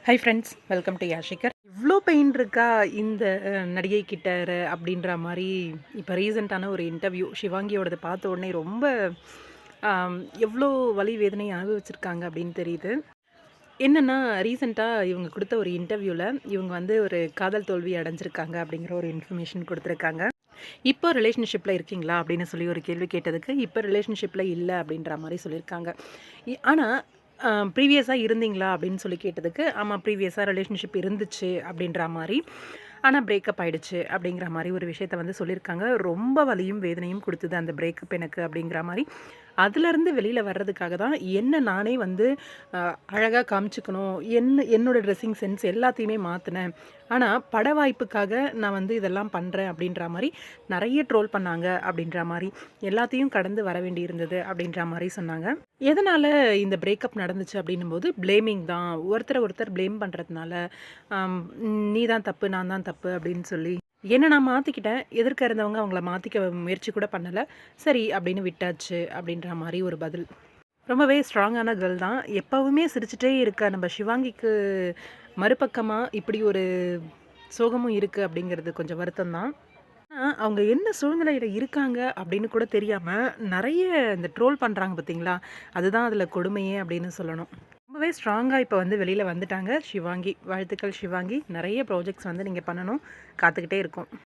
High friends, welcome to யாஷிகர். இவ்வளோ pain இருக்கா இந்த நடிகை கிட்ட அப்படின்ற மாதிரி இப்போ ரீசெண்டான ஒரு இன்டர்வியூ ஷிவாங்கியோடது பார்த்த உடனே ரொம்ப எவ்வளோ வலி வேதனை அனுபவிச்சிருக்காங்க அப்படின்னு தெரியுது. என்னென்னா ரீசெண்டாக இவங்க கொடுத்த ஒரு இன்டர்வியூவில் இவங்க வந்து ஒரு காதல் தோல்வி அடைஞ்சிருக்காங்க அப்படிங்கிற ஒரு இன்ஃபர்மேஷன் கொடுத்துருக்காங்க. இப்போ ரிலேஷன்ஷிப்பில் இருக்கீங்களா அப்படின்னு சொல்லி ஒரு கேள்வி கேட்டதுக்கு இப்போ ரிலேஷன்ஷிப்பில் இல்லை அப்படின்ற மாதிரி சொல்லியிருக்காங்க. ஆனால் ப்ரீவியஸாக இருந்தீங்களா அப்படின்னு சொல்லி கேட்டதுக்கு ஆமாம் ப்ரீவியஸாக ரிலேஷன்ஷிப் இருந்துச்சு அப்படின்ற மாதிரி, ஆனால் பிரேக்கப் ஆகிடுச்சு அப்படிங்கிற மாதிரி ஒரு விஷயத்த வந்து சொல்லியிருக்காங்க. ரொம்ப வலியும் வேதனையும் கொடுத்தது அந்த பிரேக்கப் எனக்கு அப்படிங்கிற மாதிரி. அதுலேருந்து வெளியில் வர்றதுக்காக தான் என்ன நானே வந்து அழகாக காமிச்சிக்கணும், என்னோடய ட்ரெஸ்ஸிங் சென்ஸ் எல்லாத்தையுமே மாற்றினேன். ஆனால் பட வாய்ப்புக்காக நான் வந்து இதெல்லாம் பண்ணுறேன் அப்படின்ற மாதிரி நிறைய ட்ரோல் பண்ணாங்க அப்படின்ற மாதிரி, எல்லாத்தையும் கடந்து வர வேண்டி இருந்தது அப்படின்ற மாதிரி சொன்னாங்க. எதனால் இந்த பிரேக்கப் நடந்துச்சு அப்படின்னும்போது ப்ளேமிங் தான், ஒருத்தர் ப்ளேம் பண்ணுறதுனால நீ தான் தப்பு நான் தான் தப்பு அப்படின்னு சொல்லி என்ன நான் மாற்றிக்கிட்டேன், எதிர்க்க இருந்தவங்க அவங்கள மாற்றிக்க முயற்சி கூட பண்ணலை, சரி அப்படின்னு விட்டாச்சு அப்படின்ற மாதிரி ஒரு பதில். ரொம்பவே ஸ்ட்ராங்கான கேர்ள் தான். எப்போவுமே சிரிச்சிட்டே இருக்க நம்ம ஷிவாங்கிக்கு மறுபக்கமாக இப்படி ஒரு சோகமும் இருக்குது அப்படிங்கிறது கொஞ்சம் வருத்தம் தான். ஆனால் அவங்க என்ன சூழ்நிலையில் இருக்காங்க அப்படின்னு கூட தெரியாமல் நிறைய இந்த ட்ரோல் பண்ணுறாங்க பார்த்தீங்களா, அதுதான் அதில் கொடுமையே அப்படின்னு சொல்லணும். ரொம்பவே ஸ்ட்ராங்காக இப்போ வந்து வெளியில் வந்துட்டாங்க ஷிவாங்கி. வாழ்த்துக்கள் ஷிவாங்கி, நிறைய ப்ராஜெக்ட்ஸ் வந்து நீங்கள் பண்ணணும், காத்துக்கிட்டே இருக்கோம்.